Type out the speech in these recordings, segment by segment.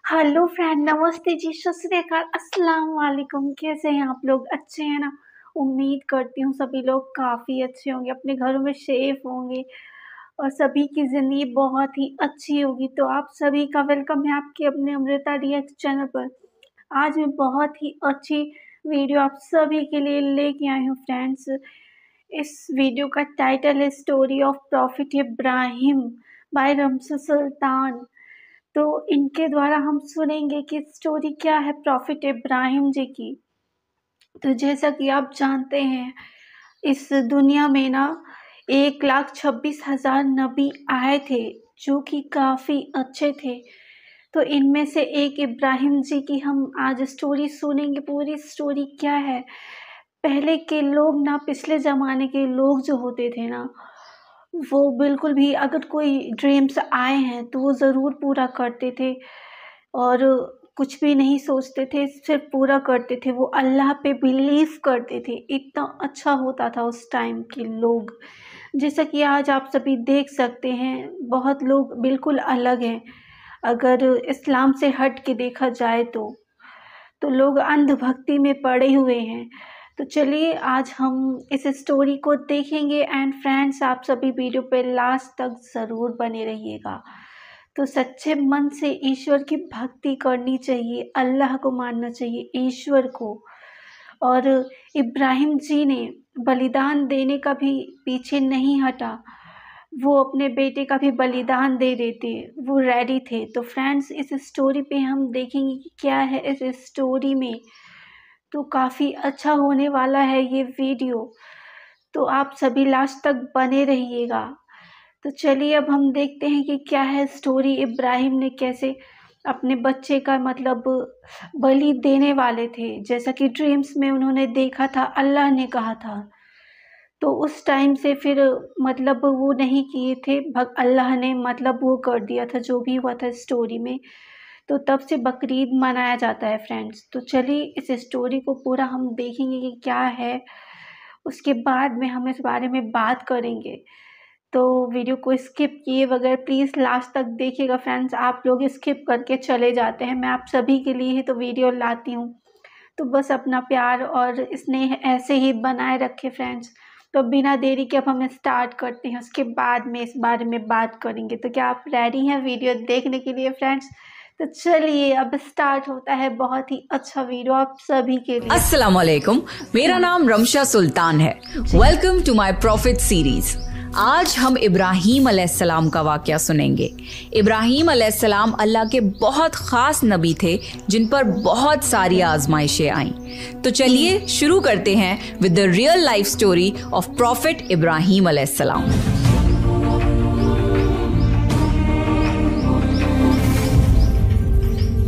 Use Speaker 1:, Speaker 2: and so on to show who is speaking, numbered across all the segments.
Speaker 1: Hello friend, नमस्ते जी, सत श्री अकाल, अस्सलाम वालेकुम। कैसे हैं आप लोग? अच्छे हैं ना? उम्मीद करती हूँ सभी लोग काफ़ी अच्छे होंगे, अपने घरों में सेफ होंगे और सभी की ज़िंदगी बहुत ही अच्छी होगी। तो आप सभी का वेलकम है आपके अपने अमृता रिएक्ट चैनल पर। आज मैं बहुत ही अच्छी वीडियो आप सभी के लिए लेके आई हूँ फ्रेंड्स। इस वीडियो का टाइटल है story of prophet Ibrahim by रमसे सुल्तान। तो इनके द्वारा हम सुनेंगे कि स्टोरी क्या है प्रॉफिट इब्राहिम जी की। तो जैसा कि आप जानते हैं, इस दुनिया में ना 1,26,000 नबी आए थे जो कि काफ़ी अच्छे थे। तो इनमें से एक इब्राहिम जी की हम आज स्टोरी सुनेंगे। पूरी स्टोरी क्या है, पहले के लोग ना, पिछले ज़माने के लोग जो होते थे ना, वो बिल्कुल भी अगर कोई ड्रीम्स आए हैं तो वो ज़रूर पूरा करते थे और कुछ भी नहीं सोचते थे, सिर्फ पूरा करते थे। वो अल्लाह पे बिलीव करते थे। इतना अच्छा होता था उस टाइम के लोग। जैसा कि आज आप सभी देख सकते हैं, बहुत लोग बिल्कुल अलग हैं। अगर इस्लाम से हट के देखा जाए तो लोग अंधभक्ति में पड़े हुए हैं। तो चलिए आज हम इस स्टोरी को देखेंगे एंड फ्रेंड्स, आप सभी वीडियो पे लास्ट तक ज़रूर बने रहिएगा। तो सच्चे मन से ईश्वर की भक्ति करनी चाहिए, अल्लाह को मानना चाहिए, ईश्वर को। और इब्राहिम जी ने बलिदान देने का भी पीछे नहीं हटा। वो अपने बेटे का भी बलिदान दे देते, वो रेडी थे। तो फ्रेंड्स, इस स्टोरी पे हम देखेंगे कि क्या है इस स्टोरी में। तो काफ़ी अच्छा होने वाला है ये वीडियो, तो आप सभी लास्ट तक बने रहिएगा। तो चलिए अब हम देखते हैं कि क्या है स्टोरी। इब्राहिम ने कैसे अपने बच्चे का मतलब बलि देने वाले थे, जैसा कि ड्रीम्स में उन्होंने देखा था, अल्लाह ने कहा था। तो उस टाइम से फिर मतलब वो नहीं किए थे, अल्लाह ने मतलब वो कर दिया था जो भी हुआ था स्टोरी में। तो तब से बकरीद मनाया जाता है फ्रेंड्स। तो चलिए इस स्टोरी को पूरा हम देखेंगे कि क्या है, उसके बाद में हम इस बारे में बात करेंगे। तो वीडियो को स्किप किए बगैर प्लीज़ लास्ट तक देखिएगा फ्रेंड्स। आप लोग स्किप करके चले जाते हैं, मैं आप सभी के लिए ही तो वीडियो लाती हूँ। तो बस अपना प्यार और स्नेह ऐसे ही बनाए रखें फ्रेंड्स। तो बिना देरी के अब हम स्टार्ट करते हैं, उसके बाद में इस बारे में बात करेंगे। तो क्या आप रेडी हैं वीडियो देखने के लिए फ्रेंड्स? तो चलिए अब स्टार्ट होता है बहुत ही अच्छा वीडियो आप सभी के लिए।
Speaker 2: अस्सलाम वालेकुम, मेरा नाम रमशा सुल्तान है। Welcome to my profit series. आज हम इब्राहीम अलैहिस्सलाम का वाकया सुनेंगे। इब्राहीम अलैहिस्सलाम अल्लाह के बहुत खास नबी थे जिन पर बहुत सारी आजमाइशें आईं। तो चलिए शुरू करते हैं with the real life story of profit Ibrahim अलैहिस्सलाम।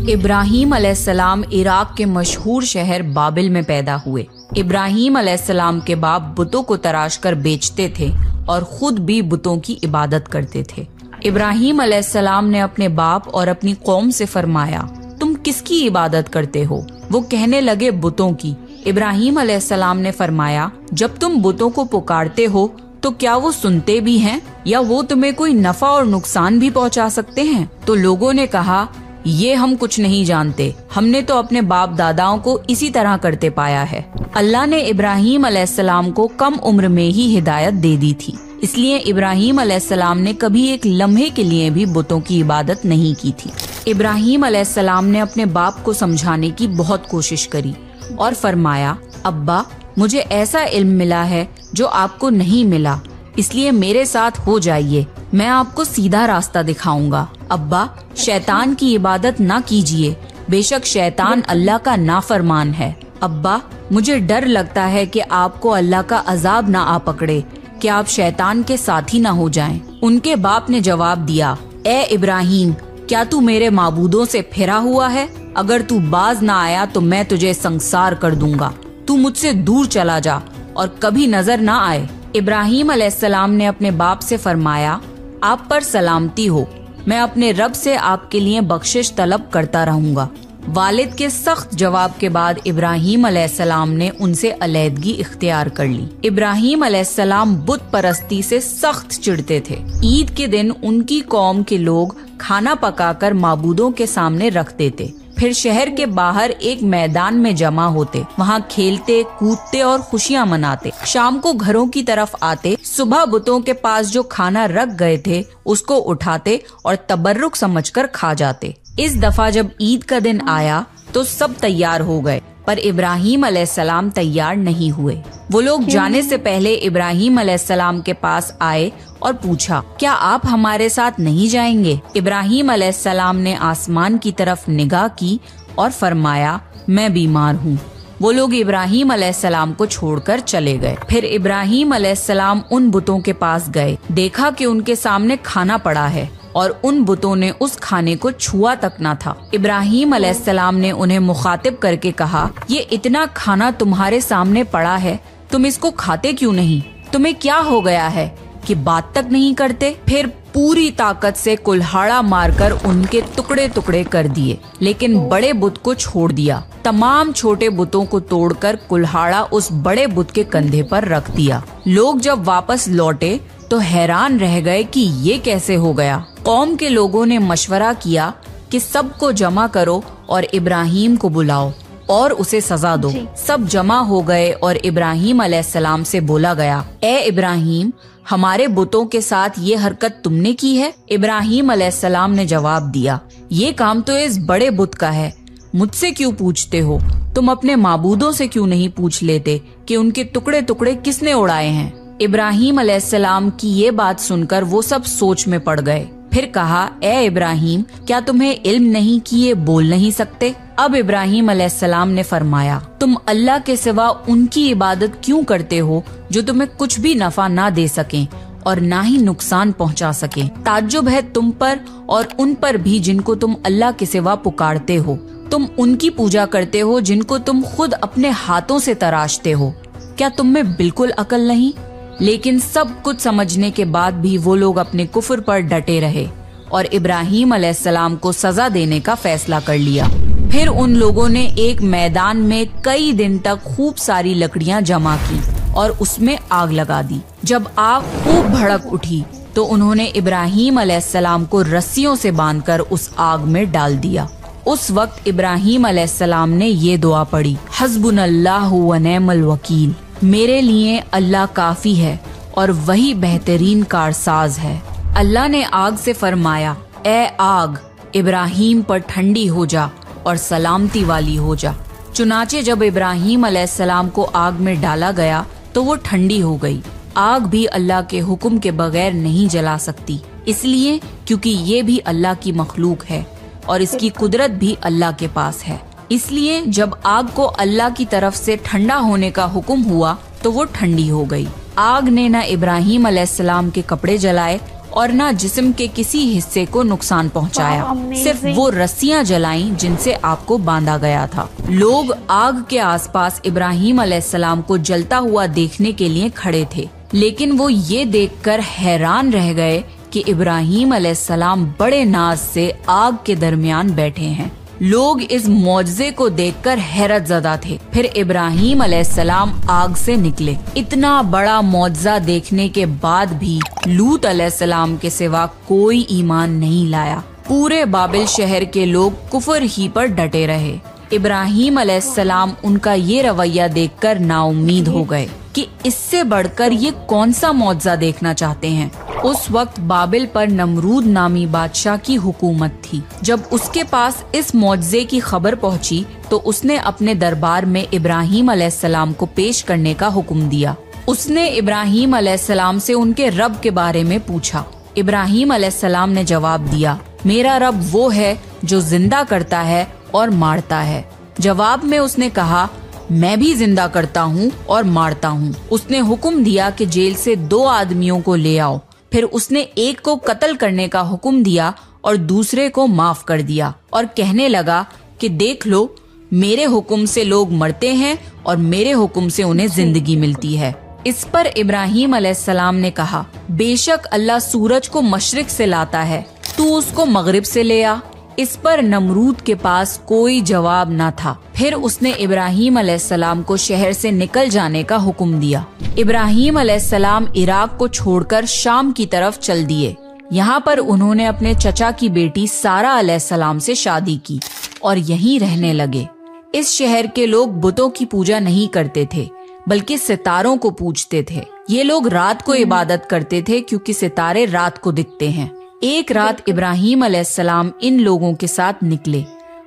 Speaker 2: इब्राहीम अलैहिस्सलाम इराक के मशहूर शहर बाबिल में पैदा हुए। इब्राहीम अलैहिस्सलाम के बाप बुतों को तराश कर बेचते थे और खुद भी बुतों की इबादत करते थे। इब्राहीम अलैहिस्सलाम ने अपने बाप और अपनी कौम से फरमाया, तुम किसकी इबादत करते हो? वो कहने लगे, बुतों की। इब्राहीम अलैहिस्सलाम ने फरमाया, जब तुम बुतों को पुकारते हो तो क्या वो सुनते भी हैं या वो तुम्हें कोई नफा और नुकसान भी पहुंचा सकते हैं? तो लोगों ने कहा, ये हम कुछ नहीं जानते, हमने तो अपने बाप दादाओं को इसी तरह करते पाया है। अल्लाह ने इब्राहीम अलैहिस्सलाम को कम उम्र में ही हिदायत दे दी थी, इसलिए इब्राहीम अलैहिस्सलाम ने कभी एक लम्हे के लिए भी बुतों की इबादत नहीं की थी। इब्राहीम अलैहिस्सलाम ने अपने बाप को समझाने की बहुत कोशिश करी और फरमाया, अब्बा, मुझे ऐसा इल्म मिला है जो आपको नहीं मिला, इसलिए मेरे साथ हो जाइए, मैं आपको सीधा रास्ता दिखाऊंगा। अब्बा, शैतान की इबादत ना कीजिए, बेशक शैतान अल्लाह का नाफरमान है। अब्बा, मुझे डर लगता है कि आपको अल्लाह का अजाब ना आ पकड़े, कि आप शैतान के साथी ना हो जाएं। उनके बाप ने जवाब दिया, ए इब्राहीम, क्या तू मेरे माबूदों से फिरा हुआ है? अगर तू बाज ना आया तो मैं तुझे संसार कर दूंगा। तू मुझसे दूर चला जा और कभी नजर ना आए। इब्राहीम अलैहिस्सलाम ने अपने बाप से फरमाया, आप पर सलामती हो, मैं अपने रब से आपके लिए बख्शिश तलब करता रहूंगा। वालिद के सख्त जवाब के बाद इब्राहीम अलैहिस्सलाम ने उनसे अलैदगी इख्तियार कर ली। इब्राहीम अलैहिस्सलाम बुत परस्ती से सख्त चिढ़ते थे। ईद के दिन उनकी कौम के लोग खाना पकाकर माबूदों के सामने रख देते। फिर शहर के बाहर एक मैदान में जमा होते, वहाँ खेलते कूदते और खुशियाँ मनाते। शाम को घरों की तरफ आते, सुबह बुतों के पास जो खाना रख गए थे उसको उठाते और तबर्रुक समझकर खा जाते। इस दफा जब ईद का दिन आया तो सब तैयार हो गए, पर इब्राहीम अलैहिस्सलाम तैयार नहीं हुए। वो लोग जाने से पहले इब्राहीम अलैहिस्सलाम के पास आए और पूछा, क्या आप हमारे साथ नहीं जाएंगे? इब्राहीम अलैहिस्सलाम ने आसमान की तरफ निगाह की और फरमाया, मैं बीमार हूँ। वो लोग इब्राहीम अलैहिस्सलाम को छोड़कर चले गए। फिर इब्राहीम अलैहिस्सलाम उन बुतों के पास गए, देखा कि उनके सामने खाना पड़ा है और उन बुतों ने उस खाने को छुआ तक न था। इब्राहीम अलैहिस्सलाम ने उन्हें मुखातिब करके कहा, ये इतना खाना तुम्हारे सामने पड़ा है, तुम इसको खाते क्यों नहीं? तुम्हें क्या हो गया है कि बात तक नहीं करते? फिर पूरी ताकत से कुल्हाड़ा मारकर उनके टुकड़े टुकड़े कर दिए, लेकिन बड़े बुत को छोड़ दिया। तमाम छोटे बुतों को तोड़कर कुल्हाड़ा उस बड़े बुत के कंधे पर रख दिया। लोग जब वापस लौटे तो हैरान रह गए कि ये कैसे हो गया। कौम के लोगों ने मशवरा किया कि सबको जमा करो और इब्राहीम को बुलाओ और उसे सजा दो। सब जमा हो गए और इब्राहीम अलैहिस्सलाम से बोला गया, ए इब्राहीम, हमारे बुतों के साथ ये हरकत तुमने की है? इब्राहीम अलैहिस्सलाम ने जवाब दिया, ये काम तो इस बड़े बुत का है, मुझसे क्यों पूछते हो? तुम अपने माबूदों से क्यों नहीं पूछ लेते कि उनके टुकड़े टुकड़े किसने उड़ाए हैं? इब्राहीम अलैहिस्सलाम की ये बात सुनकर वो सब सोच में पड़ गए। फिर कहा, ए इब्राहीम, क्या तुम्हें इल्म नहीं कि ये बोल नहीं सकते? अब इब्राहीम अलैहिस्सलाम ने फरमाया, तुम अल्लाह के सिवा उनकी इबादत क्यों करते हो जो तुम्हें कुछ भी नफा ना दे सकें और ना ही नुकसान पहुंचा सकें? ताज्जुब है तुम पर और उन पर भी जिनको तुम अल्लाह के सिवा पुकारते हो। तुम उनकी पूजा करते हो जिनको तुम खुद अपने हाथों से तराशते हो। क्या तुम में बिल्कुल अकल नहीं? लेकिन सब कुछ समझने के बाद भी वो लोग अपने कुफ्र पर डटे रहे और इब्राहीम अलैहिस्सलाम को सजा देने का फैसला कर लिया। फिर उन लोगों ने एक मैदान में कई दिन तक खूब सारी लकड़ियां जमा की और उसमें आग लगा दी। जब आग खूब भड़क उठी तो उन्होंने इब्राहीम अलैहिस्सलाम को रस्सियों से बांधकर उस आग में डाल दिया। उस वक्त इब्राहीम अलैहिस्सलाम ने ये दुआ पढ़ी, हस्बुनल्लाहु व निअमल वकील, मेरे लिए अल्लाह काफी है और वही बेहतरीन कारसाज है। अल्लाह ने आग से फरमाया, ए आग, इब्राहीम पर ठंडी हो जा और सलामती वाली हो जा। चुनाचे जब इब्राहीम अलैहिस्सलाम को आग में डाला गया तो वो ठंडी हो गई। आग भी अल्लाह के हुक्म के बगैर नहीं जला सकती, इसलिए क्योंकि ये भी अल्लाह की मखलूक है और इसकी कुदरत भी अल्लाह के पास है। इसलिए जब आग को अल्लाह की तरफ से ठंडा होने का हुक्म हुआ तो वो ठंडी हो गई। आग ने न इब्राहीम अलैहिस्सलाम के कपड़े जलाए और न जिस्म के किसी हिस्से को नुकसान पहुंचाया, सिर्फ वो रस्सियां जलाईं जिनसे आपको बांधा गया था। लोग आग के आसपास इब्राहीम अलैहिस्सलाम को जलता हुआ देखने के लिए खड़े थे, लेकिन वो ये देखकर हैरान रह गए कि इब्राहीम अलैहिस्सलाम बड़े नाज से आग के दरमियान बैठे हैं। लोग इस मौजज़े को देखकर हैरत ज़दा थे। फिर इब्राहीम अलैहिस्सलाम आग से निकले। इतना बड़ा मौजज़ा देखने के बाद भी लूत अलैहिस्सलाम के सिवा कोई ईमान नहीं लाया। पूरे बाबिल शहर के लोग कुफर ही पर डटे रहे। इब्राहीम अलैहिस्सलाम उनका ये रवैया देखकर नाउम्मीद हो गए कि इससे बढ़कर ये कौन सा मौजज़ा देखना चाहते हैं। उस वक्त बाबिल पर नमरूद नामी बादशाह की हुकूमत थी। जब उसके पास इस मौजज़े की खबर पहुंची तो उसने अपने दरबार में इब्राहीम अलैहिस्सलाम को पेश करने का हुक्म दिया। उसने इब्राहीम अलैहिस्सलाम से उनके रब के बारे में पूछा। इब्राहीम अलैहिस्सलाम ने जवाब दिया, मेरा रब वो है जो जिंदा करता है और मारता है। जवाब में उसने कहा, मैं भी जिंदा करता हूँ और मारता हूँ। उसने हुक्म दिया कि जेल से 2 आदमियों को ले आओ। फिर उसने एक को कत्ल करने का हुक्म दिया और दूसरे को माफ कर दिया और कहने लगा कि देख लो, मेरे हुक्म से लोग मरते हैं और मेरे हुक्म से उन्हें जिंदगी मिलती है। इस पर इब्राहीम अलैहिस्सलाम ने कहा, बेशक अल्लाह सूरज को मशरिक से लाता है, तू उसको मगरिब से ले आ। इस पर नमरूद के पास कोई जवाब न था। फिर उसने इब्राहीम अलैहिस्सलाम को शहर से निकल जाने का हुक्म दिया। इब्राहीम अलैहिस्सलाम इराक को छोड़कर शाम की तरफ चल दिए। यहाँ पर उन्होंने अपने चचा की बेटी सारा अलैहिस्सलाम से शादी की और यहीं रहने लगे। इस शहर के लोग बुतों की पूजा नहीं करते थे बल्कि सितारों को पूजते थे। ये लोग रात को इबादत करते थे क्योंकि सितारे रात को दिखते हैं। एक रात इब्राहीम अलैहिस्सलाम इन लोगों के साथ निकले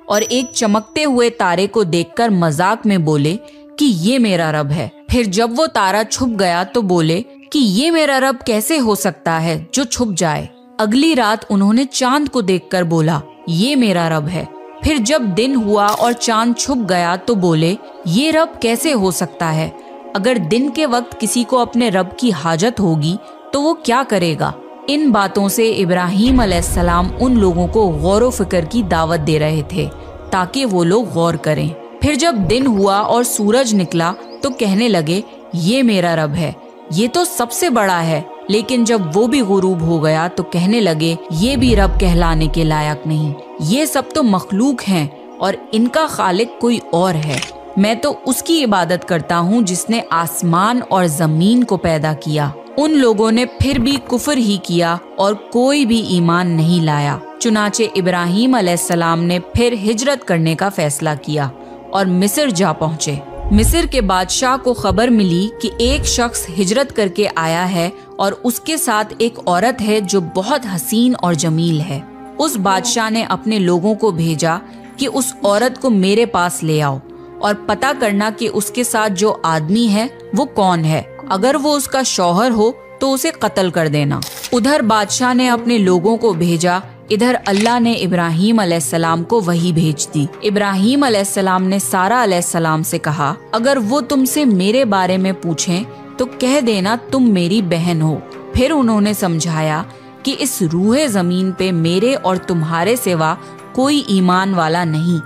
Speaker 2: और एक चमकते हुए तारे को देखकर मजाक में बोले कि ये मेरा रब है। फिर जब वो तारा छुप गया तो बोले कि ये मेरा रब कैसे हो सकता है जो छुप जाए। अगली रात उन्होंने चांद को देखकर बोला ये मेरा रब है। फिर जब दिन हुआ और चांद छुप गया तो बोले ये रब कैसे हो सकता है। अगर दिन के वक्त किसी को अपने रब की हाजत होगी तो वो क्या करेगा। इन बातों से इब्राहीम अलैहिस्सलाम उन लोगों को गौर व फिक्र की दावत दे रहे थे ताकि वो लोग गौर करें। फिर जब दिन हुआ और सूरज निकला तो कहने लगे ये मेरा रब है, ये तो सबसे बड़ा है। लेकिन जब वो भी गुरूब हो गया तो कहने लगे ये भी रब कहलाने के लायक नहीं, ये सब तो मखलूक हैं और इनका खालिक कोई और है। मैं तो उसकी इबादत करता हूँ जिसने आसमान और जमीन को पैदा किया। उन लोगों ने फिर भी कुफ्र ही किया और कोई भी ईमान नहीं लाया। चुनाचे इब्राहीम अलैहिस्सलाम ने फिर हिजरत करने का फैसला किया और मिस्र जा पहुँचे। मिस्र के बादशाह को खबर मिली कि एक शख्स हिजरत करके आया है और उसके साथ एक औरत है जो बहुत हसीन और जमील है। उस बादशाह ने अपने लोगों को भेजा कि उस औरत को मेरे पास ले आओ और पता करना कि उसके साथ जो आदमी है वो कौन है। अगर वो उसका शौहर हो तो उसे कत्ल कर देना। उधर बादशाह ने अपने लोगों को भेजा, इधर अल्लाह ने इब्राहीम अलैहिस्सलाम को वही भेज दी। इब्राहीम अलैहिस्सलाम ने सारा अलैहिस्सलाम से कहा अगर वो तुमसे मेरे बारे में पूछें तो कह देना तुम मेरी बहन हो। फिर उन्होंने समझाया कि इस रूहे जमीन पे मेरे और तुम्हारे सिवा कोई ईमान वाला नहीं,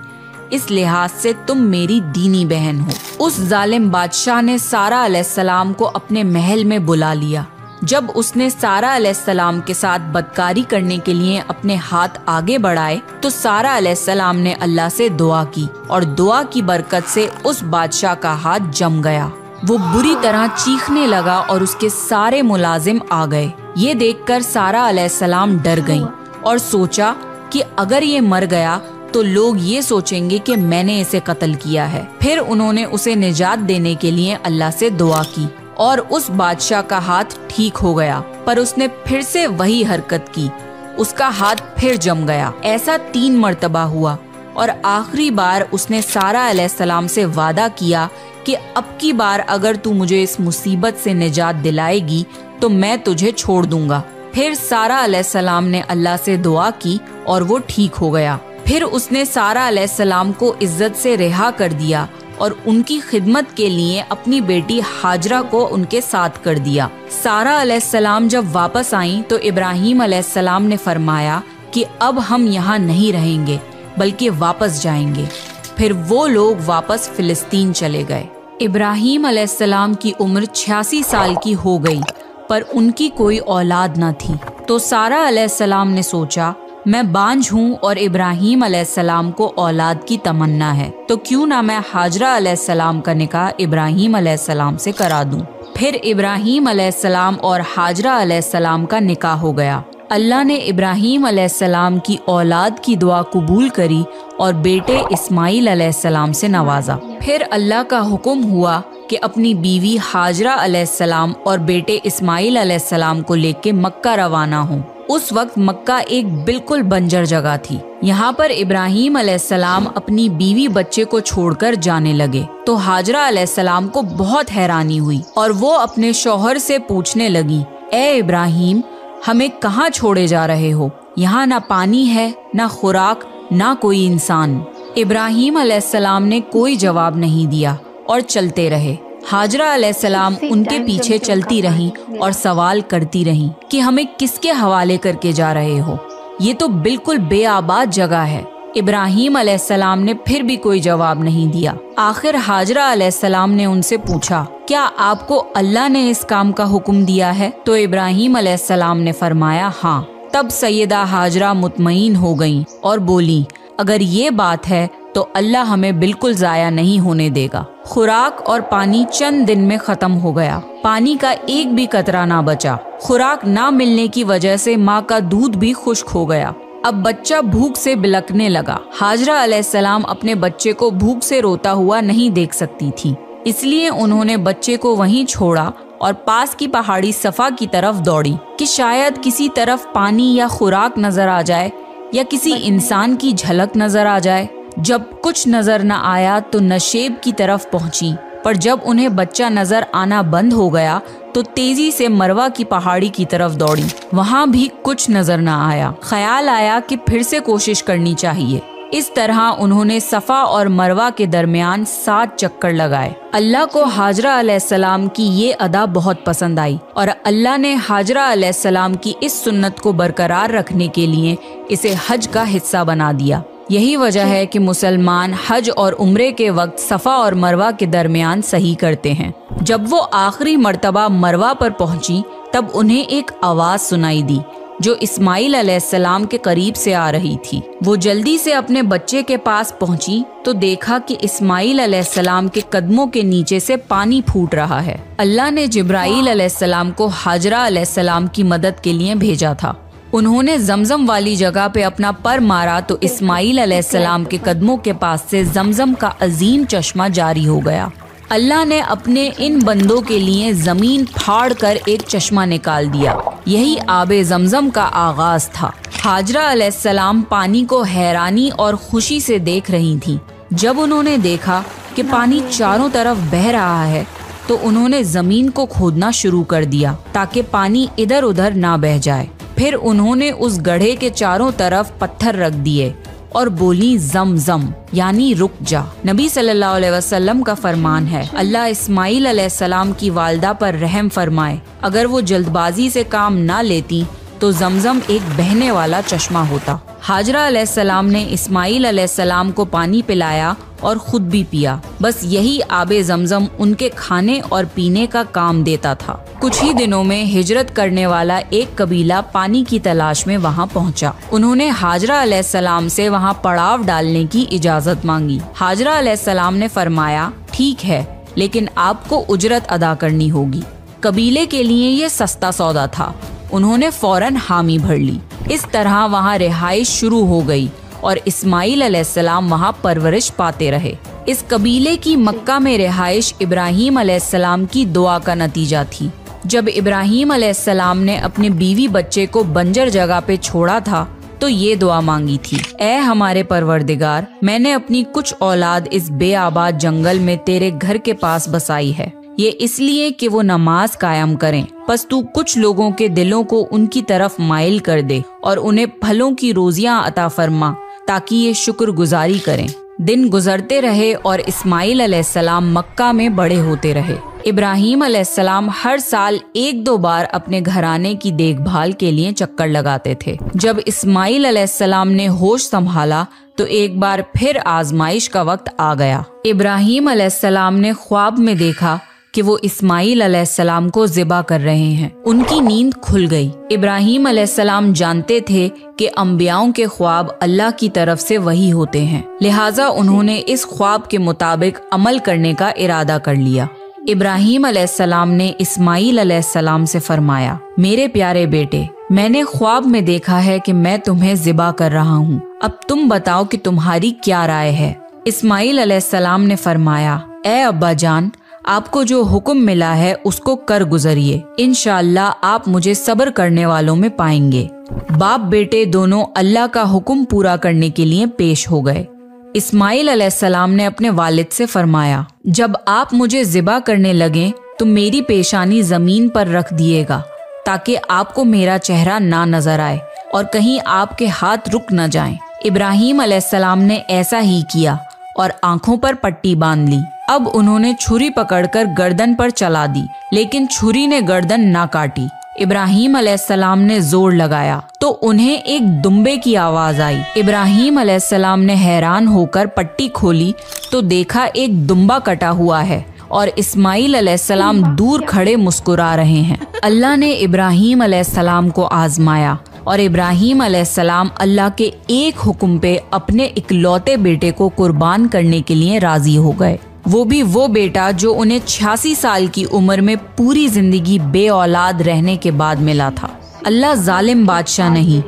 Speaker 2: इस लिहाज से तुम मेरी दीनी बहन हो। उस जालिम बादशाह ने सारा अलैहिस्सलाम को अपने महल में बुला लिया। जब उसने सारा अलैहिस्सलाम के साथ बदकारी करने के लिए अपने हाथ आगे बढ़ाए तो सारा अलैहिस्सलाम ने अल्लाह से दुआ की और दुआ की बरकत से उस बादशाह का हाथ जम गया। वो बुरी तरह चीखने लगा और उसके सारे मुलाजिम आ गए। ये देखकर सारा अलैहिस्सलाम डर गईं और सोचा कि अगर ये मर गया तो लोग ये सोचेंगे कि मैंने इसे कत्ल किया है। फिर उन्होंने उसे निजात देने के लिए अल्लाह से दुआ की और उस बादशाह का हाथ ठीक हो गया, पर उसने फिर से वही हरकत की, उसका हाथ फिर जम गया। ऐसा 3 मर्तबा हुआ और आखिरी बार उसने सारा अलैहिस्सलाम से वादा किया कि अब की बार अगर तू मुझे इस मुसीबत से निजात दिलाएगी तो मैं तुझे छोड़ दूंगा। फिर सारा अलैहिस्सलाम ने अल्लाह से दुआ की और वो ठीक हो गया। फिर उसने सारा अलैहिस्सलाम को इज्जत से रिहा कर दिया और उनकी खिदमत के लिए अपनी बेटी हाजरा को उनके साथ कर दिया। सारा अलैहिस्सलाम जब वापस आई तो इब्राहीम अलैहिस्सलाम ने फरमाया कि अब हम यहाँ नहीं रहेंगे बल्कि वापस जाएंगे। फिर वो लोग वापस फिलिस्तीन चले गए। इब्राहीम अलैहिस्सलाम की उम्र 86 साल की हो गई, पर उनकी कोई औलाद न थी। तो सारा अलैहिस्सलाम ने सोचा मैं बांझ हूँ और इब्राहीम अलैहिस्सलाम को औलाद की तमन्ना है, तो क्यों ना मैं हाजरा अलैहिस्सलाम का निकाह इब्राहीम अलैहिस्सलाम से करा दूं। फिर इब्राहीम अलैहिस्सलाम और हाजरा अलैहिस्सलाम का निकाह हो गया। अल्लाह ने इब्राहीम अलैहिस्सलाम की औलाद की दुआ कबूल करी और बेटे इस्माइल अलैहिस्सलाम से नवाजा। फिर अल्लाह का हुक्म हुआ कि अपनी बीवी हाजरा अलैहिस्सलाम और बेटे इस्माइल अलैहिस्सलाम को लेके मक्का रवाना हों। उस वक्त मक्का एक बिल्कुल बंजर जगह थी। यहाँ पर इब्राहीम अलैहिस्सलाम अपनी बीवी बच्चे को छोड़कर जाने लगे तो हाजरा अलैहिस्सलाम को बहुत हैरानी हुई और वो अपने शौहर से पूछने लगी, ए इब्राहीम, हमें कहाँ छोड़े जा रहे हो? यहाँ ना पानी है, ना खुराक, ना कोई इंसान। इब्राहीम अलैहिस्सलाम ने कोई जवाब नहीं दिया और चलते रहे। हाजरा अलैहिस्सलाम उनके पीछे चलती रहीं और सवाल करती रहीं कि हमें किसके हवाले करके जा रहे हो? ये तो बिल्कुल बेआबाद जगह है। इब्राहीम अलैहिस्सलाम ने फिर भी कोई जवाब नहीं दिया। आखिर हाजरा अलैहिस्सलाम ने उनसे पूछा, क्या आपको अल्लाह ने इस काम का हुक्म दिया है? तो इब्राहीम अलैहिस्सलाम ने फरमाया हाँ। तब सैयदा हाजरा मुतमईन हो गईं और बोली, अगर ये बात है तो अल्लाह हमें बिल्कुल जाया नहीं होने देगा। खुराक और पानी चंद दिन में खत्म हो गया। पानी का एक भी कतरा ना बचा। खुराक ना मिलने की वजह से माँ का दूध भी खुश्क हो गया। अब बच्चा भूख से बिलखने लगा। हाजरा अलैहिस्सलाम अपने बच्चे को भूख से रोता हुआ नहीं देख सकती थी, इसलिए उन्होंने बच्चे को वहीं छोड़ा और पास की पहाड़ी सफा की तरफ दौड़ी कि शायद किसी तरफ पानी या खुराक नजर आ जाए या किसी इंसान की झलक नजर आ जाए। जब कुछ नजर न आया तो नशेब की तरफ पहुंची, पर जब उन्हें बच्चा नजर आना बंद हो गया तो तेजी से मरवा की पहाड़ी की तरफ दौड़ी। वहां भी कुछ नजर न आया। ख्याल आया कि फिर से कोशिश करनी चाहिए। इस तरह उन्होंने सफा और मरवा के दरमियान 7 चक्कर लगाए। अल्लाह को हाजरा अलैहिस्सलाम की ये अदा बहुत पसंद आई और अल्लाह ने हाजरा अलैहिस्सलाम की इस सुन्नत को बरकरार रखने के लिए इसे हज का हिस्सा बना दिया। यही वजह है कि मुसलमान हज और उम्रे के वक्त सफा और मरवा के दरमियान सही करते हैं। जब वो आखिरी मर्तबा मरवा पर पहुंची तब उन्हें एक आवाज सुनाई दी जो इस्माइल अलैहिस्सलाम के करीब से आ रही थी। वो जल्दी से अपने बच्चे के पास पहुंची तो देखा कि इस्माइल अलैहिस्सलाम के कदमों के नीचे से पानी फूट रहा है। अल्लाह ने जिब्राईल अलैहिस्सलाम को हाजरा अलैहिस्सलाम की मदद के लिए भेजा था। उन्होंने जमजम वाली जगह पे अपना पर मारा तो इस्माइल अलैहिस्सलाम के कदमों के पास से जमजम का अजीम चश्मा जारी हो गया। अल्लाह ने अपने इन बंदों के लिए जमीन फाड़ कर एक चश्मा निकाल दिया। यही आबे जमजम का आगाज था। हाजरा अलैहिस्सलाम पानी को हैरानी और खुशी से देख रही थीं। जब उन्होंने देखा कि पानी चारों तरफ बह रहा है तो उन्होंने जमीन को खोदना शुरू कर दिया ताकि पानी इधर उधर ना बह जाए। फिर उन्होंने उस गड्ढे के चारों तरफ पत्थर रख दिए और बोली ज़म-ज़म यानी रुक जा। नबी सल्लल्लाहु अलैहि वसल्लम का फरमान है, अल्लाह इस्माइल अलैहिस्सलाम की वालदा पर रहम फरमाए। अगर वो जल्दबाजी से काम ना लेती तो ज़मज़म एक बहने वाला चश्मा होता। हाजरा अलैहिस्सलाम ने इस्माइल अलैहिस्सलाम को पानी पिलाया और खुद भी पिया। बस यही आबे ज़मज़म उनके खाने और पीने का काम देता था। कुछ ही दिनों में हिजरत करने वाला एक कबीला पानी की तलाश में वहां पहुंचा। उन्होंने हाजरा अलैहिस्सलाम से वहां पड़ाव डालने की इजाजत मांगी। हाजरा अलैहिस्सलाम ने फरमाया, ठीक है, लेकिन आपको उजरत अदा करनी होगी। कबीले के लिए ये सस्ता सौदा था। उन्होंने फौरन हामी भर ली। इस तरह वहाँ रिहाइश शुरू हो गई और इस्माइल अलैहिस्सलाम वहाँ परवरिश पाते रहे। इस कबीले की मक्का में रिहाइश इब्राहीम अलैहिस्सलाम की दुआ का नतीजा थी। जब इब्राहीम अलैहिस्सलाम ने अपने बीवी बच्चे को बंजर जगह पे छोड़ा था तो ये दुआ मांगी थी, ऐ हमारे परवरदिगार, मैंने अपनी कुछ औलाद इस बेआबाद जंगल में तेरे घर के पास बसाई है। ये इसलिए कि वो नमाज कायम करें, बस तू कुछ लोगों के दिलों को उनकी तरफ माइल कर दे और उन्हें फलों की रोजियां अता फरमा ताकि ये शुक्रगुजारी करें। दिन गुजरते रहे और इस्माइल अलैहिस्सलाम मक्का में बड़े होते रहे। इब्राहीम अलैहिस्सलाम हर साल 1-2 बार अपने घराने की देखभाल के लिए चक्कर लगाते थे। जब इस्माइल अलैहिस्सलाम ने होश संभाला तो एक बार फिर आजमाइश का वक्त आ गया। इब्राहीम अलैहिस्सलाम ने ख्वाब में देखा कि वो इस्माइल अलैहिस्सलाम को ज़िबा कर रहे हैं। उनकी नींद खुल गई। इब्राहीम अलैहिस्सलाम जानते थे कि अंबियाओं के ख्वाब अल्लाह की तरफ से वही होते हैं, लिहाजा उन्होंने इस ख्वाब के मुताबिक अमल करने का इरादा कर लिया। इब्राहीम अलैहिस्सलाम ने इस्माइल अलैहिस्सलाम से फरमाया, मेरे प्यारे बेटे, मैंने ख्वाब में देखा है कि मैं तुम्हें ज़िबा कर रहा हूँ। अब तुम बताओ कि तुम्हारी क्या राय है। इस्माइल अलैहिस्सलाम ने फरमाया, ए अब्बा जान, आपको जो हुक्म मिला है उसको कर गुजरिए। इंशाअल्लाह आप मुझे सब्र करने वालों में पाएंगे। बाप बेटे दोनों अल्लाह का हुक्म पूरा करने के लिए पेश हो गए। इस्माइल अलैहिस्सलाम ने अपने वालिद से फरमाया, जब आप मुझे ज़िबा करने लगे तो मेरी पेशानी जमीन पर रख दिएगा ताकि आपको मेरा चेहरा ना नजर आए और कहीं आपके हाथ रुक न जाएं। इब्राहीम अलैहिस्सलाम ने ऐसा ही किया और आंखों पर पट्टी बांध ली। अब उन्होंने छुरी पकड़कर गर्दन पर चला दी, लेकिन छुरी ने गर्दन ना काटी। इब्राहीम अलैहिस्सलाम ने जोर लगाया तो उन्हें एक दुम्बे की आवाज आई। इब्राहीम अलैहिस्सलाम ने हैरान होकर पट्टी खोली तो देखा एक दुम्बा कटा हुआ है और इस्माइल अलैहिस्सलाम दूर खड़े मुस्कुरा रहे हैं। अल्लाह ने इब्राहीम अलैहिस्सलाम को आजमाया और इब्राहीम अलैहिस्सलाम अल्लाह के एक हुक्म पे अपने इकलौते बेटे को कुर्बान करने के लिए राजी हो गए, वो भी वो बेटा जो उन्हें 86 साल की उम्र में पूरी जिंदगी बे औलाद रहने के बाद मिला था। अल्लाह जालिम बादशाह नहीं।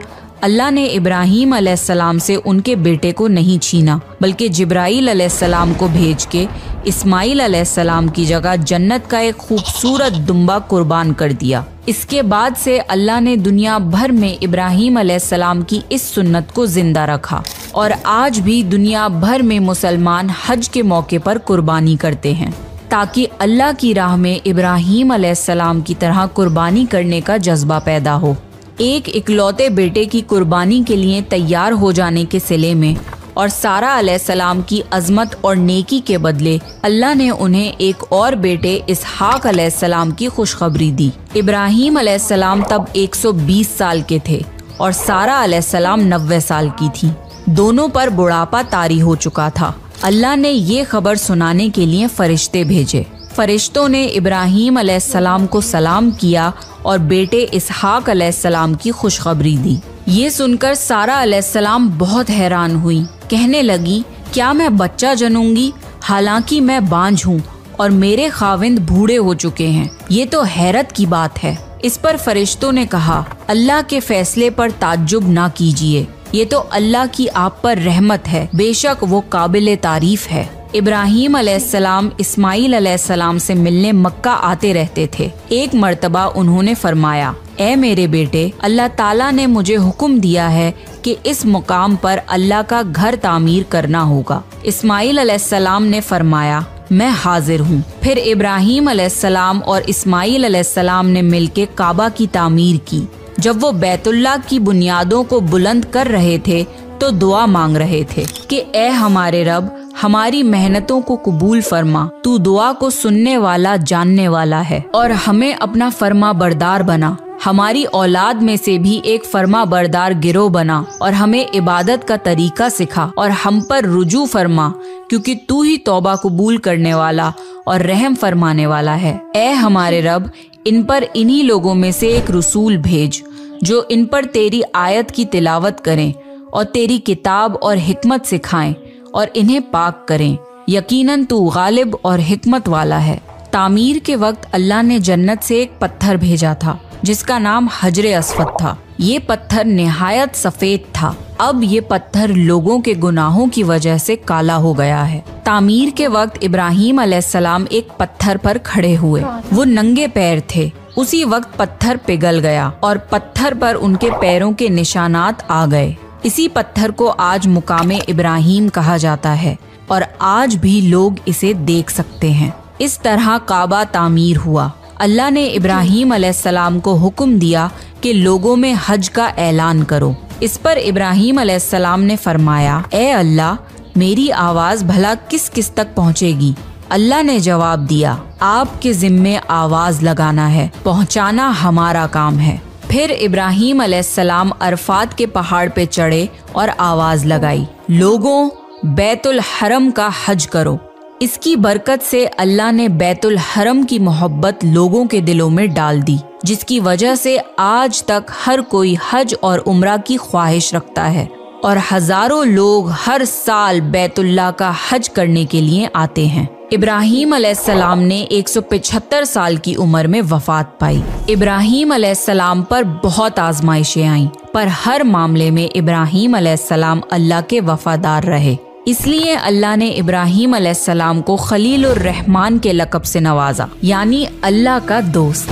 Speaker 2: अल्लाह ने इब्राहीम अलैहिस्सलाम से उनके बेटे को नहीं छीना, बल्कि जिब्राईल अलैहिस्सलाम को भेज के इस्माईल अलैहिस्सलाम की जगह जन्नत का एक खूबसूरत दुम्बा कुर्बान कर दिया। इसके बाद से अल्लाह ने दुनिया भर में इब्राहीम अलैहिस्सलाम की इस सुन्नत को जिंदा रखा और आज भी दुनिया भर में मुसलमान हज के मौके पर कुर्बानी करते हैं, ताकि अल्लाह की राह में इब्राहीम अलैहिस्सलाम की तरह कुर्बानी करने का जज्बा पैदा हो। एक इकलौते बेटे की कुर्बानी के लिए तैयार हो जाने के सिले में और सारा अलैहिस्सलाम की अजमत और नेकी के बदले अल्लाह ने उन्हें एक और बेटे इसहाक अलैहिस्सलाम की खुशखबरी दी। इब्राहीम अलैहिस्सलाम तब 120 साल के थे और सारा अलैहिस्सलाम 90 साल की थी। दोनों पर बुढ़ापा तारी हो चुका था। अल्लाह ने ये खबर सुनाने के लिए फरिश्ते भेजे। फरिश्तों ने इब्राहीम अलैहिस्सलाम को सलाम किया और बेटे इसहाक अलैहिस्सलाम की खुशखबरी दी। ये सुनकर सारा अलैहिस्सलाम बहुत हैरान हुई। कहने लगी, क्या मैं बच्चा जनूंगी? हालांकि मैं बांझ हूँ और मेरे खाविंद बूढ़े हो चुके हैं। ये तो हैरत की बात है। इस पर फरिश्तों ने कहा, अल्लाह के फैसले पर ताज्जुब ना कीजिए, ये तो अल्लाह की आप पर रहमत है, बेशक वो काबिल तारीफ है। इब्राहीम अलैहिस्सलाम इस्माईल अलैहिस्सलाम से मिलने मक्का आते रहते थे। एक मर्तबा उन्होंने फरमाया, ए मेरे बेटे, अल्लाह ताला ने मुझे हुक्म दिया है कि इस मुकाम पर अल्लाह का घर तामीर करना होगा। इस्माईल अलैहिस्सलाम ने फरमाया, मैं हाजिर हूँ। फिर इब्राहीम अलैहिस्सलाम और इस्माईल अलैहिस्सलाम ने मिलके काबा की तामीर की। जब वो बैतुल्लाह की बुनियादों को बुलंद कर रहे थे तो दुआ मांग रहे थे कि ए हमारे रब, हमारी मेहनतों को कबूल फरमा, तू दुआ को सुनने वाला जानने वाला है और हमें अपना फरमा बरदार बना। हमारी औलाद में से भी एक फरमा बरदार गिरोह बना और हमें इबादत का तरीका सिखा और हम पर रुजू फरमा, क्योंकि तू ही तौबा कबूल करने वाला और रहम फरमाने वाला है। ए हमारे रब, इन पर इन्हीं लोगों में से एक रसूल भेज जो इन पर तेरी आयत की तिलावत करें और तेरी किताब और हिकमत सिखाएं और इन्हें पाक करें। यकीनन तू गालिब और हिकमत वाला है। तामीर के वक्त अल्लाह ने जन्नत से एक पत्थर भेजा था जिसका नाम हजरे अस्वद था। ये पत्थर निहायत सफेद था। अब ये पत्थर लोगों के गुनाहों की वजह से काला हो गया है। तामीर के वक्त इब्राहीम अलैहिस्सलाम एक पत्थर पर खड़े हुए। वो नंगे पैर थे। उसी वक्त पत्थर पिघल गया और पत्थर पर उनके पैरों के निशानात आ गए। इसी पत्थर को आज मुकामे इब्राहीम कहा जाता है और आज भी लोग इसे देख सकते हैं। इस तरह काबा तामीर हुआ। अल्लाह ने इब्राहीम अलैहिस्सलाम को हुक्म दिया कि लोगों में हज का ऐलान करो। इस पर इब्राहीम अलैहिस्सलाम ने फरमाया, ए अल्लाह, मेरी आवाज़ भला किस किस तक पहुँचेगी? अल्लाह ने जवाब दिया, आपके जिम्मे आवाज़ लगाना है, पहुँचाना हमारा काम है। फिर इब्राहीम अलैहिस्सलाम अरफात के पहाड़ पे चढ़े और आवाज़ लगाई, लोगों, बैतुल हरम का हज करो। इसकी बरकत से अल्लाह ने बैतुल हरम की मोहब्बत लोगों के दिलों में डाल दी, जिसकी वजह से आज तक हर कोई हज और उम्रा की ख्वाहिश रखता है और हजारों लोग हर साल बैतुल्लाह का हज करने के लिए आते हैं। इब्राहीम अलैहिस्सलाम ने 175 साल की उम्र में वफात पाई। इब्राहीम अलैहिस्सलाम पर बहुत आजमाइशें आईं, पर हर मामले में इब्राहीम अलैहिस्सलाम अल्लाह के वफादार रहे। इसलिए अल्लाह ने इब्राहीम अलैहिस्सलाम को खलीलुर रहमान के लक़ब से नवाजा, यानी अल्लाह का दोस्त।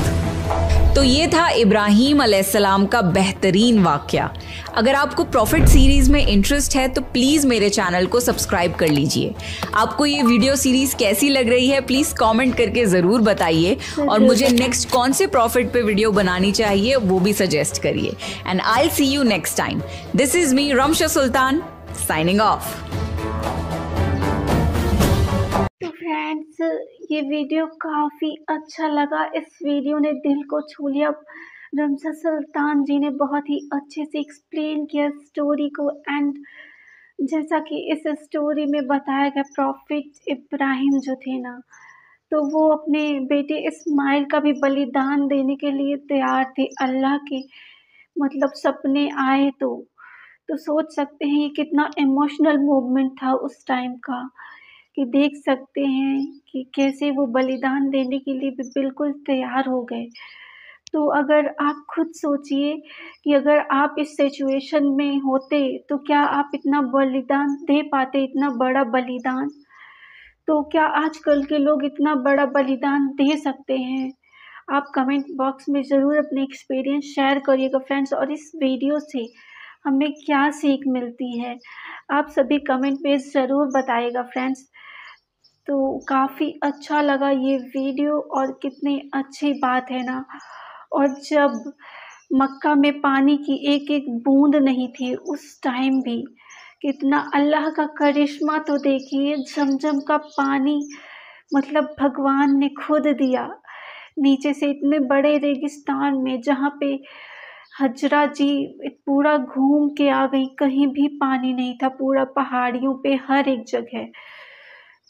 Speaker 2: तो ये था इब्राहीम अलैहिस्सलाम का बेहतरीन वाक़या। अगर आपको प्रॉफिट सीरीज़ में इंटरेस्ट है तो प्लीज़ मेरे चैनल को सब्सक्राइब कर लीजिए। आपको ये वीडियो सीरीज़ कैसी लग रही है प्लीज़ कमेंट करके ज़रूर बताइए और मुझे नेक्स्ट कौन से प्रॉफिट पे वीडियो बनानी चाहिए वो भी सजेस्ट करिए। And I will see you next time. This is me Ramsha Sultan signing off.
Speaker 1: तो फ्रेंड्स, ये वीडियो काफ़ी अच्छा लगा। इस वीडियो ने दिल को छू लिया। रमशा सुल्तान जी ने बहुत ही अच्छे से एक्सप्लेन किया स्टोरी को। एंड जैसा कि इस स्टोरी में बताया गया, प्रॉफिट इब्राहिम जो थे ना, तो वो अपने बेटे इस्माइल का भी बलिदान देने के लिए तैयार थे अल्लाह के मतलब सपने आए तो सोच सकते हैं ये कितना इमोशनल मोमेंट था उस टाइम का, कि देख सकते हैं कि कैसे वो बलिदान देने के लिए भी बिल्कुल तैयार हो गए। तो अगर आप खुद सोचिए कि अगर आप इस सिचुएशन में होते, तो क्या आप इतना बलिदान दे पाते, इतना बड़ा बलिदान? तो क्या आजकल के लोग इतना बड़ा बलिदान दे सकते हैं? आप कमेंट बॉक्स में ज़रूर अपने एक्सपीरियंस शेयर करिएगा फ्रेंड्स, और इस वीडियो से हमें क्या सीख मिलती है, आप सभी कमेंट में ज़रूर बताइएगा फ्रेंड्स। तो काफ़ी अच्छा लगा ये वीडियो, और कितनी अच्छी बात है ना। और जब मक्का में पानी की एक-एक बूँद नहीं थी उस टाइम भी, कितना अल्लाह का करिश्मा तो देखिए, ज़मज़म का पानी मतलब भगवान ने खुद दिया। नीचे से इतने बड़े रेगिस्तान में, जहाँ पे हजरा जी पूरा घूम के आ गई, कहीं भी पानी नहीं था, पूरा पहाड़ियों पे हर एक जगह।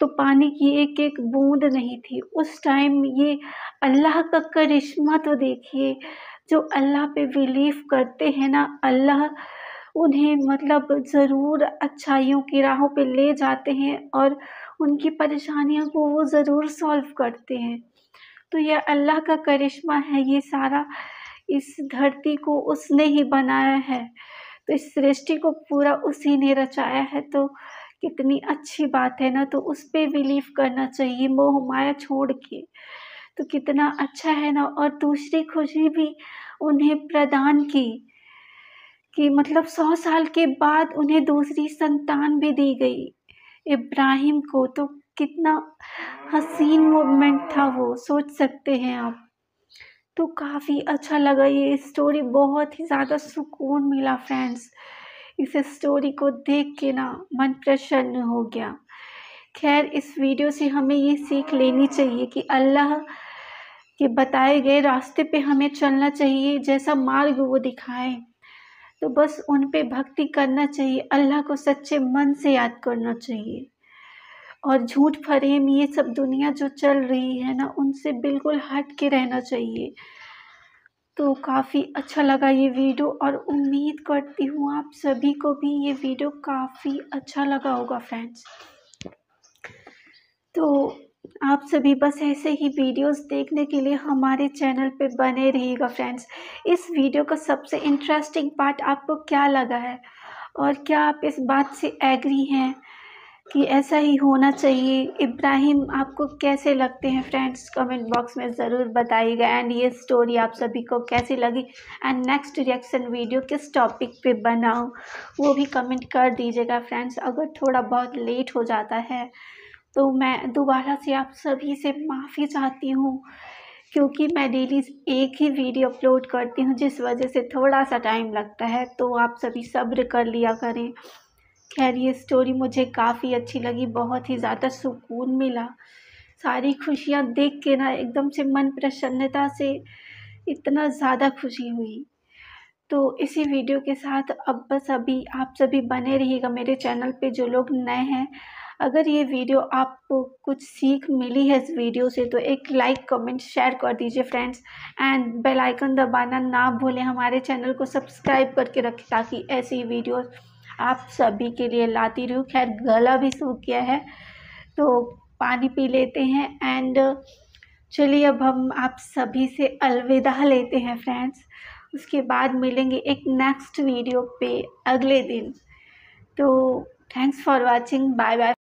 Speaker 1: तो पानी की एक-एक बूँद नहीं थी। उस टाइम ये अल्लाह का करिश्मा तो देखिए, जो अल्लाह पे बिलीव करते हैं ना, अल्लाह उन्हें मतलब ज़रूर अच्छाइयों की राहों पे ले जाते हैं, और उनकी परेशानियों को वो ज़रूर सॉल्व करते हैं। तो ये अल्लाह का करिश्मा है ये सारा, इस धरती को उसने ही बनाया है, तो इस सृष्टि को पूरा उसी ने रचाया है, तो कितनी अच्छी बात है ना। तो उस पे बिलीव करना चाहिए मोह-माया छोड़ के, तो कितना अच्छा है ना। और दूसरी खुशी भी उन्हें प्रदान की, कि मतलब 100 साल के बाद उन्हें दूसरी संतान भी दी गई, इब्राहिम को। तो कितना हसीन मोमेंट था वो, सोच सकते हैं आप। तो काफ़ी अच्छा लगा ये स्टोरी, बहुत ही ज़्यादा सुकून मिला फ्रेंड्स। इस स्टोरी को देख के ना मन प्रसन्न हो गया। ख़ैर, इस वीडियो से हमें ये सीख लेनी चाहिए कि अल्लाह के बताए गए रास्ते पे हमें चलना चाहिए, जैसा मार्ग वो दिखाएँ। तो बस उन पे भक्ति करना चाहिए, अल्लाह को सच्चे मन से याद करना चाहिए। और झूठ-फरेब ये सब दुनिया जो चल रही है ना, उनसे बिल्कुल हट के रहना चाहिए। तो काफ़ी अच्छा लगा ये वीडियो, और उम्मीद करती हूँ आप सभी को भी ये वीडियो काफ़ी अच्छा लगा होगा फ्रेंड्स। तो आप सभी बस ऐसे ही वीडियोस देखने के लिए हमारे चैनल पे बने रहिएगा फ्रेंड्स। इस वीडियो का सबसे इंटरेस्टिंग पार्ट आपको क्या लगा है, और क्या आप इस बात से एग्री हैं कि ऐसा ही होना चाहिए? इब्राहिम आपको कैसे लगते हैं फ्रेंड्स? कमेंट बॉक्स में ज़रूर बताइएगा। एंड ये स्टोरी आप सभी को कैसी लगी, एंड नेक्स्ट रिएक्शन वीडियो किस टॉपिक पे बनाऊँ, वो भी कमेंट कर दीजिएगा फ्रेंड्स। अगर थोड़ा बहुत लेट हो जाता है तो मैं दोबारा से आप सभी से माफ़ी चाहती हूँ, क्योंकि मैं डेली एक ही वीडियो अपलोड करती हूँ, जिस वजह से थोड़ा सा टाइम लगता है, तो आप सभी सब्र कर लिया करें। खैर, ये स्टोरी मुझे काफ़ी अच्छी लगी, बहुत ही ज़्यादा सुकून मिला। सारी खुशियाँ देख के ना एकदम से मन प्रसन्नता से इतना ज़्यादा खुशी हुई। तो इसी वीडियो के साथ अब बस अभी आप सभी बने रहिएगा मेरे चैनल पे, जो लोग नए हैं। अगर ये वीडियो आपको कुछ सीख मिली है इस वीडियो से, तो एक लाइक, कमेंट, शेयर कर दीजिए फ्रेंड्स, एंड बेल आइकन दबाना ना भूलें। हमारे चैनल को सब्सक्राइब करके रखें, ताकि ऐसी वीडियोस आप सभी के लिए लाती रहूँ। खैर, गला भी सूख गया है, तो पानी पी लेते हैं। एंड चलिए, अब हम आप सभी से अलविदा लेते हैं फ्रेंड्स। उसके बाद मिलेंगे एक नेक्स्ट वीडियो पे अगले दिन। तो thanks for watching, bye bye.